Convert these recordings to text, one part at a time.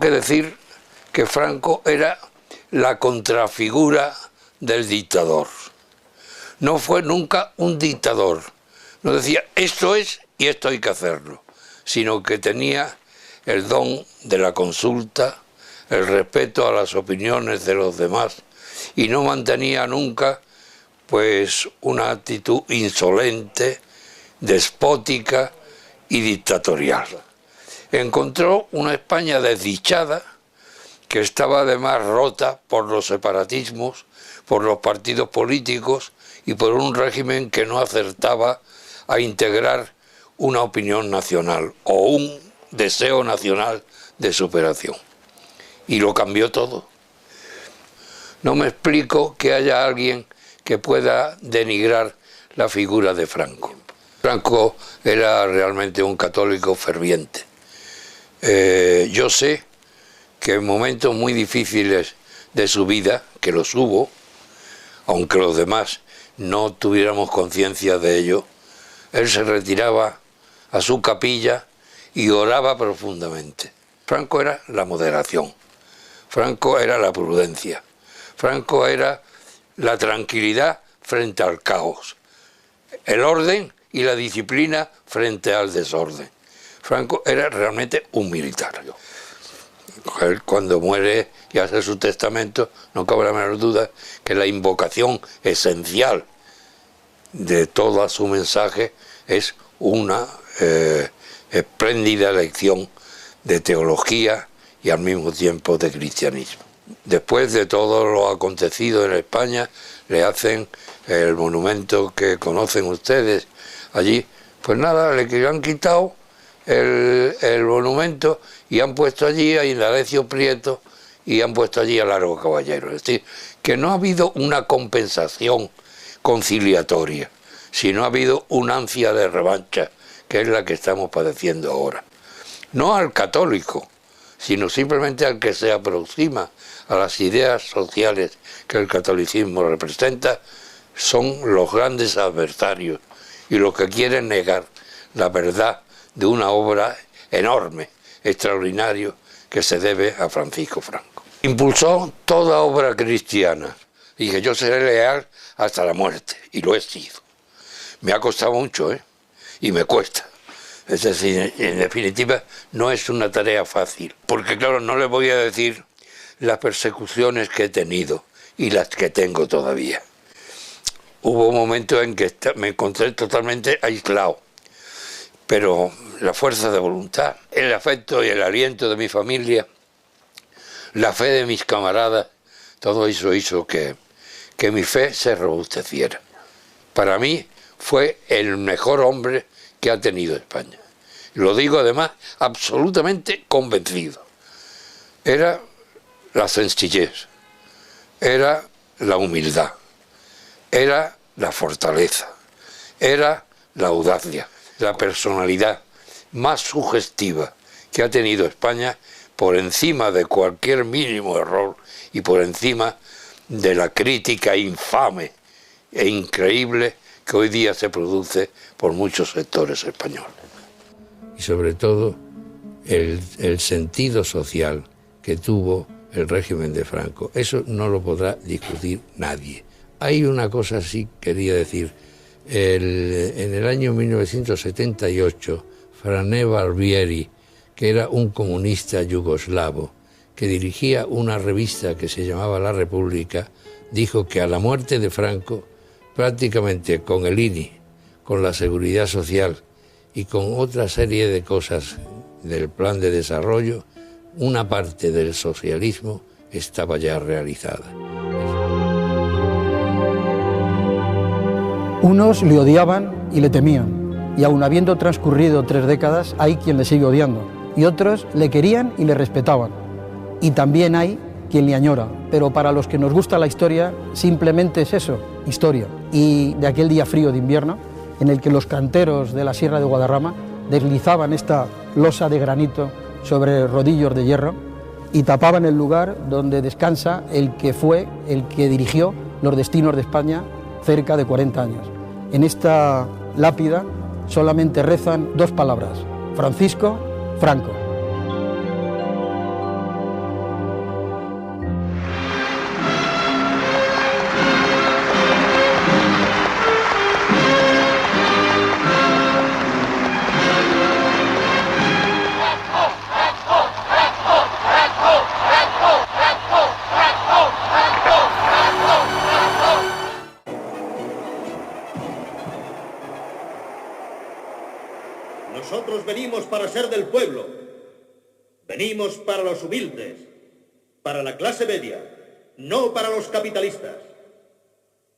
que decir que Franco era la contrafigura del dictador. No fue nunca un dictador. No decía esto es y esto hay que hacerlo, sino que tenía el don de la consulta, el respeto a las opiniones de los demás y no mantenía nunca pues una actitud insolente, despótica y dictatorial. Encontró una España desdichada que estaba además rota por los separatismos, por los partidos políticos y por un régimen que no acertaba a integrar una opinión nacional o un deseo nacional de superación. Y lo cambió todo. No me explico que haya alguien que pueda denigrar la figura de Franco. Franco era realmente un católico ferviente. Yo sé que en momentos muy difíciles de su vida, que los hubo, aunque los demás no tuviéramos conciencia de ello, él se retiraba a su capilla y oraba profundamente. Franco era la moderación, Franco era la prudencia, Franco era la tranquilidad frente al caos, el orden y la disciplina frente al desorden. Franco era realmente un militar. Él, cuando muere y hace su testamento, no cabe la menor duda que la invocación esencial de todo su mensaje es una espléndida lección de teología y al mismo tiempo de cristianismo. Después de todo lo acontecido en España, le hacen el monumento que conocen ustedes allí. Pues nada, le han quitado el monumento y han puesto allí a Indalecio Prieto y han puesto allí a Largo Caballero. Es decir, que no ha habido una compensación conciliatoria, sino ha habido una ansia de revancha, que es la que estamos padeciendo ahora. No al católico, sino simplemente al que se aproxima a las ideas sociales que el catolicismo representa, son los grandes adversarios y los que quieren negar la verdad de una obra enorme, extraordinaria, que se debe a Francisco Franco. Impulsó toda obra cristiana. Dije, yo seré leal hasta la muerte, y lo he sido. Me ha costado mucho, y me cuesta. Es decir, en definitiva, no es una tarea fácil, porque claro, no les voy a decir las persecuciones que he tenido y las que tengo todavía. Hubo momentos en que me encontré totalmente aislado, pero la fuerza de voluntad, el afecto y el aliento de mi familia, la fe de mis camaradas, todo eso hizo que mi fe se robusteciera. Para mí fue el mejor hombre que ha tenido España. Lo digo además absolutamente convencido. Era la sencillez, era la humildad, era la fortaleza, era la audacia, la personalidad más sugestiva que ha tenido España, por encima de cualquier mínimo error y por encima de la crítica infame e increíble que hoy día se produce por muchos sectores españoles. Y sobre todo el sentido social que tuvo el régimen de Franco. Eso no lo podrá discutir nadie. Hay una cosa sí quería decir. En el año 1978, Frane Barbieri, que era un comunista yugoslavo, que dirigía una revista que se llamaba La República, dijo que a la muerte de Franco, prácticamente con el INI, con la seguridad social y con otra serie de cosas del plan de desarrollo, una parte del socialismo estaba ya realizada. Unos le odiaban y le temían, y aun habiendo transcurrido 3 décadas, hay quien le sigue odiando, y otros le querían y le respetaban. Y también hay quien le añora, pero para los que nos gusta la historia, simplemente es eso, historia. Y de aquel día frío de invierno, en el que los canteros de la Sierra de Guadarrama deslizaban esta losa de granito sobre rodillos de hierro y tapaban el lugar donde descansa el que fue el que dirigió los destinos de España cerca de 40 años. En esta lápida solamente rezan 2 palabras: Francisco Franco. venimos para ser del pueblo. Venimos para los humildes, para la clase media, no para los capitalistas.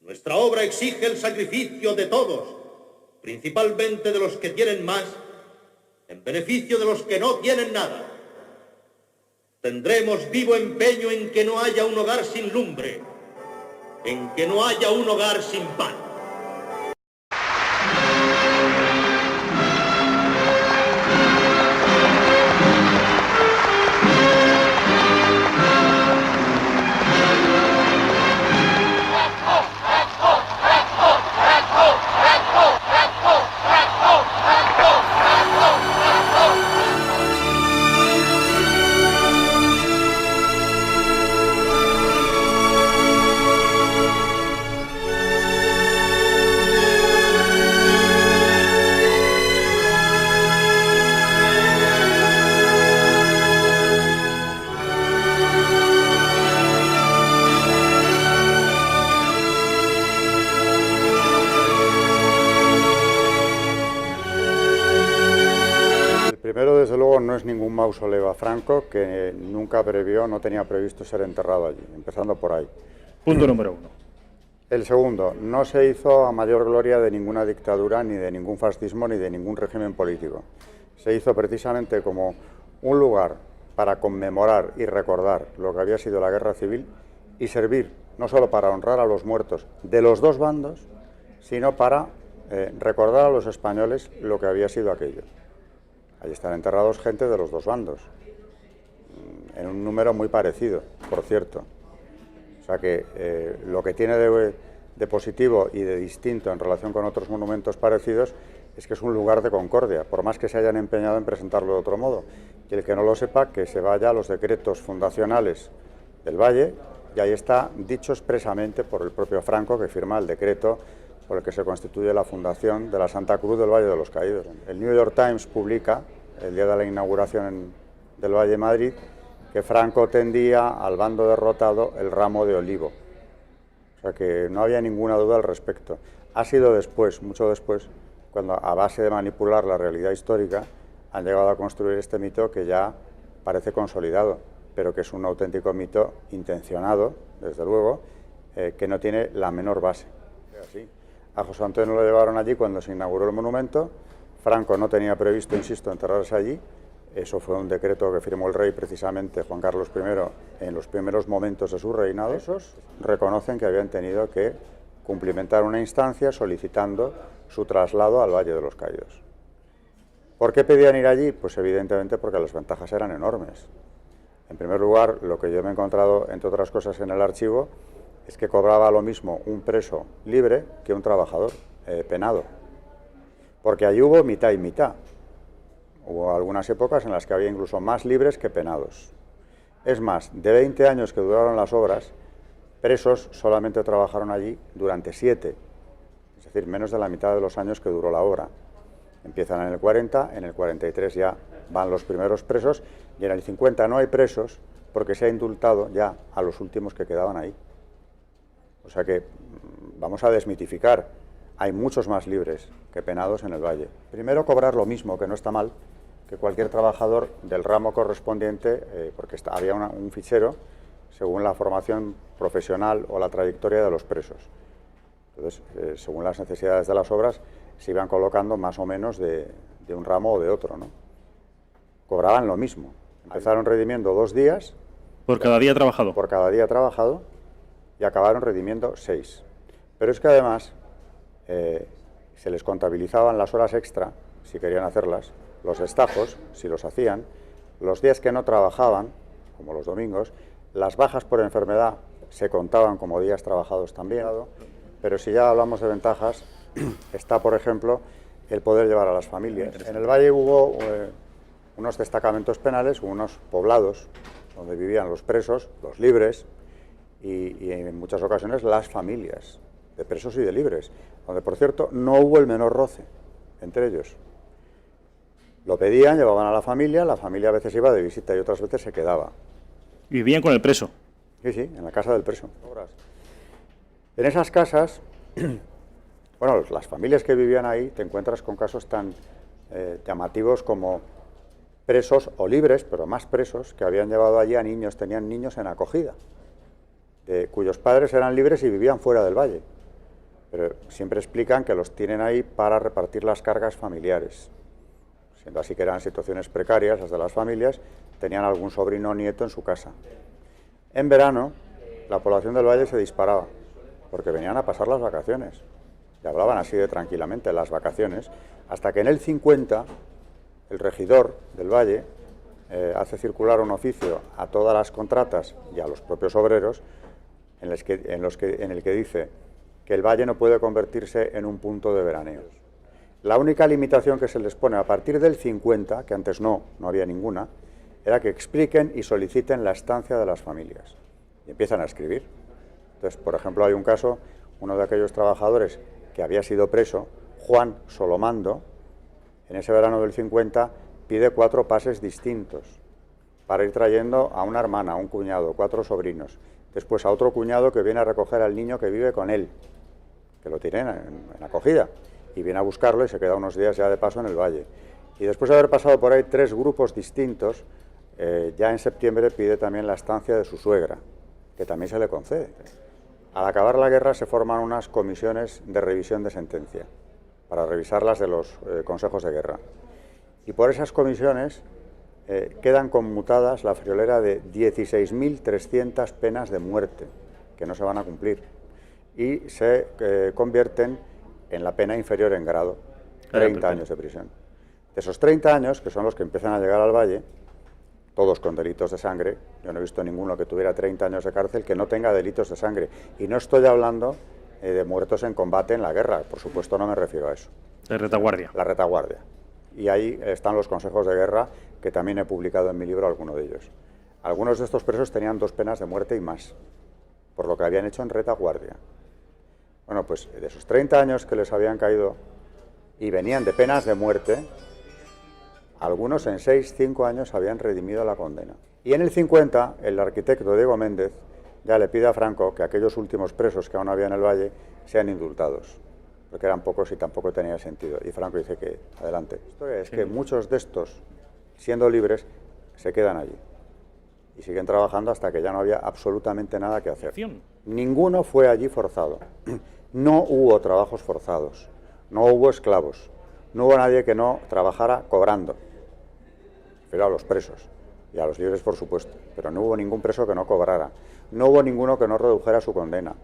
Nuestra obra exige el sacrificio de todos, principalmente de los que tienen más, en beneficio de los que no tienen nada. Tendremos vivo empeño en que no haya un hogar sin lumbre, en que no haya un hogar sin pan. Primero, desde luego, no es ningún mausoleo a Franco, que nunca previó, no tenía previsto ser enterrado allí, empezando por ahí. Punto número 1. El segundo, no se hizo a mayor gloria de ninguna dictadura, ni de ningún fascismo, ni de ningún régimen político. Se hizo precisamente como un lugar para conmemorar y recordar lo que había sido la guerra civil y servir no solo para honrar a los muertos de los dos bandos, sino para recordar a los españoles lo que había sido aquello. Allí están enterrados gente de los dos bandos, en un número muy parecido, por cierto. O sea que lo que tiene de positivo y de distinto en relación con otros monumentos parecidos es que es un lugar de concordia, por más que se hayan empeñado en presentarlo de otro modo. Y el que no lo sepa, que se vaya a los decretos fundacionales del Valle, y ahí está dicho expresamente por el propio Franco, que firma el decreto por el que se constituye la fundación de la Santa Cruz del Valle de los Caídos. El New York Times publica, el día de la inauguración del Valle de Madrid, que Franco tendía al bando derrotado el ramo de olivo. O sea que no había ninguna duda al respecto. Ha sido después, mucho después, cuando a base de manipular la realidad histórica han llegado a construir este mito que ya parece consolidado, pero que es un auténtico mito intencionado, desde luego, que no tiene la menor base. Así. A José Antonio lo llevaron allí cuando se inauguró el monumento. Franco no tenía previsto, insisto, enterrarse allí. Eso fue un decreto que firmó el rey, precisamente Juan Carlos I, en los primeros momentos de su reinado. Esos reconocen que habían tenido que cumplimentar una instancia solicitando su traslado al Valle de los Caídos. ¿Por qué pedían ir allí? Pues evidentemente porque las ventajas eran enormes. En primer lugar, lo que yo me he encontrado, entre otras cosas, en el archivo, es que cobraba lo mismo un preso libre que un trabajador penado. Porque allí hubo mitad y mitad. Hubo algunas épocas en las que había incluso más libres que penados. Es más, de 20 años que duraron las obras, presos solamente trabajaron allí durante 7, es decir, menos de la mitad de los años que duró la obra. Empiezan en el 40, en el 43 ya van los primeros presos, y en el 50 no hay presos porque se ha indultado ya a los últimos que quedaban ahí. O sea que vamos a desmitificar, hay muchos más libres que penados en el Valle. Primero, cobrar lo mismo, que no está mal, que cualquier trabajador del ramo correspondiente, porque había un fichero según la formación profesional o la trayectoria de los presos. Entonces, según las necesidades de las obras, se iban colocando más o menos de un ramo o de otro, ¿no? Cobraban lo mismo. Empezaron redimiendo 2 días. ¿Por cada día trabajado? Por cada día trabajado, y acabaron redimiendo 6. Pero es que además se les contabilizaban las horas extra, si querían hacerlas, los estajos, si los hacían, los días que no trabajaban, como los domingos, las bajas por enfermedad se contaban como días trabajados también. Pero si ya hablamos de ventajas, está, por ejemplo, el poder llevar a las familias. En el Valle hubo unos destacamentos penales, unos poblados, donde vivían los presos, los libres, y en muchas ocasiones las familias de presos y de libres, donde, por cierto, no hubo el menor roce entre ellos. Lo pedían, llevaban a la familia a veces iba de visita y otras veces se quedaba. ¿Vivían con el preso? Sí, sí, en la casa del preso. En esas casas, bueno, las familias que vivían ahí, te encuentras con casos tan llamativos como presos o libres, pero más presos, que habían llevado allí a niños, tenían niños en acogida, cuyos padres eran libres y vivían fuera del valle. Pero siempre explican que los tienen ahí para repartir las cargas familiares. Siendo así que eran situaciones precarias las de las familias, tenían algún sobrino o nieto en su casa. En verano, la población del valle se disparaba, porque venían a pasar las vacaciones. Y hablaban así de tranquilamente, las vacaciones, hasta que en el 50, el regidor del valle hace circular un oficio a todas las contratas y a los propios obreros, en el que dice que el valle no puede convertirse en un punto de veraneo. La única limitación que se les pone a partir del 50, que antes no había ninguna, era que expliquen y soliciten la estancia de las familias. Y empiezan a escribir. Entonces, por ejemplo, hay un caso, uno de aquellos trabajadores que había sido preso, Juan Solomando, en ese verano del 50, pide 4 pases distintos para ir trayendo a una hermana, a un cuñado, 4 sobrinos, después a otro cuñado que viene a recoger al niño que vive con él, que lo tienen en acogida, y viene a buscarlo y se queda unos días ya de paso en el valle. Y después de haber pasado por ahí 3 grupos distintos, ya en septiembre pide también la estancia de su suegra, que también se le concede. Al acabar la guerra se forman unas comisiones de revisión de sentencia, para revisarlas de los consejos de guerra. Y por esas comisiones quedan conmutadas la friolera de 16.300 penas de muerte, que no se van a cumplir, y se convierten en la pena inferior en grado, 30 años de prisión. De esos 30 años, que son los que empiezan a llegar al valle, todos con delitos de sangre, yo no he visto ninguno que tuviera 30 años de cárcel que no tenga delitos de sangre, y no estoy hablando de muertos en combate en la guerra, por supuesto no me refiero a eso. De retaguardia. La retaguardia. Y ahí están los consejos de guerra, que también he publicado en mi libro alguno de ellos. Algunos de estos presos tenían 2 penas de muerte y más, por lo que habían hecho en retaguardia. Bueno, pues de esos 30 años que les habían caído y venían de penas de muerte, algunos en 6, 5 años habían redimido la condena. Y en el 50, el arquitecto Diego Méndez ya le pide a Franco que aquellos últimos presos que aún había en el valle sean indultados, porque eran pocos y tampoco tenía sentido. Y Franco dice que adelante. La historia es que muchos de estos, siendo libres, se quedan allí y siguen trabajando hasta que ya no había absolutamente nada que hacer. Ninguno fue allí forzado. No hubo trabajos forzados, no hubo esclavos, no hubo nadie que no trabajara cobrando, pero a los presos y a los libres, por supuesto, pero no hubo ningún preso que no cobrara, no hubo ninguno que no redujera su condena.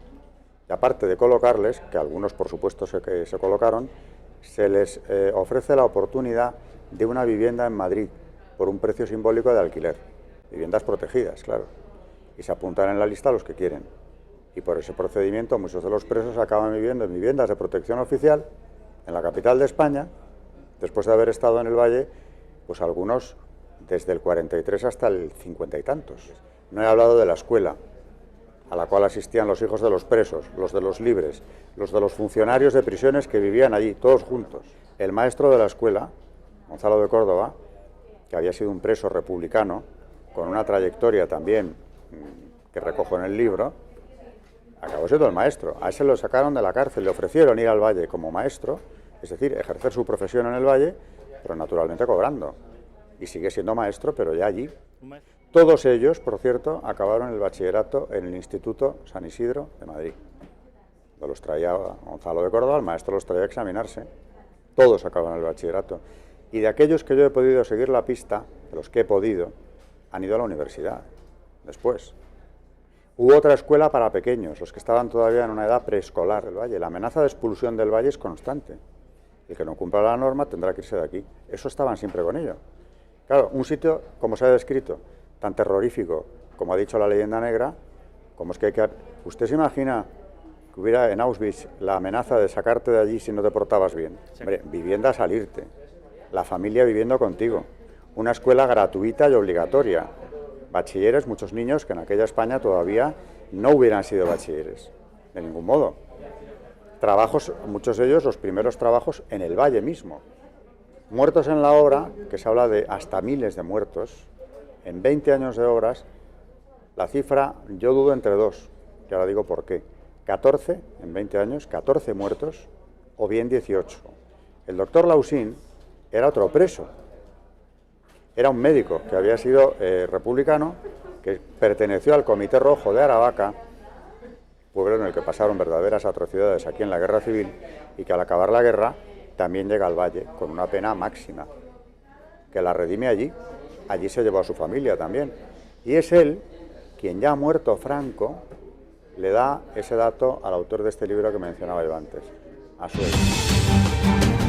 Y aparte de colocarles, que algunos por supuesto se colocaron, se les ofrece la oportunidad de una vivienda en Madrid por un precio simbólico de alquiler, viviendas protegidas, claro, y se apuntan en la lista a los que quieren. Y por ese procedimiento muchos de los presos acaban viviendo en viviendas de protección oficial en la capital de España, después de haber estado en el valle, pues algunos desde el 43 hasta el 50 y tantos. No he hablado de la escuela, a la cual asistían los hijos de los presos, los de los libres, los de los funcionarios de prisiones que vivían allí, todos juntos. El maestro de la escuela, Gonzalo de Córdoba, que había sido un preso republicano, con una trayectoria también que recojo en el libro, acabó siendo el maestro. A ese lo sacaron de la cárcel, le ofrecieron ir al valle como maestro, es decir, ejercer su profesión en el valle, pero naturalmente cobrando. Y sigue siendo maestro, pero ya allí. Todos ellos, por cierto, acabaron el bachillerato en el Instituto San Isidro de Madrid. Los traía Gonzalo de Córdoba, el maestro los traía a examinarse. Todos acabaron el bachillerato. Y de aquellos que yo he podido seguir la pista, de los que he podido, han ido a la universidad después. Hubo otra escuela para pequeños, los que estaban todavía en una edad preescolar del valle. La amenaza de expulsión del valle es constante. El que no cumpla la norma tendrá que irse de aquí. Eso estaban siempre con ello. Claro, un sitio, como se ha descrito, tan terrorífico, como ha dicho la leyenda negra, como es que hay que... ¿Usted se imagina que hubiera en Auschwitz la amenaza de sacarte de allí si no te portabas bien? Sí. Hombre, vivienda a salirte, la familia viviendo contigo, una escuela gratuita y obligatoria, bachilleres, muchos niños que en aquella España todavía no hubieran sido bachilleres, de ningún modo. Trabajos, muchos de ellos los primeros trabajos en el valle mismo. Muertos en la obra, que se habla de hasta miles de muertos, en 20 años de obras, la cifra yo dudo entre 2, y ahora digo por qué. 14, en 20 años, 14 muertos, o bien 18. El doctor Lausín era otro preso. Era un médico que había sido republicano, que perteneció al Comité Rojo de Aravaca, pueblo en el que pasaron verdaderas atrocidades aquí en la Guerra Civil, y que al acabar la guerra también llega al Valle con una pena máxima, que la redime allí. Allí se llevó a su familia también. Y es él quien, ya muerto Franco, le da ese dato al autor de este libro que mencionaba yo antes, a su hijo.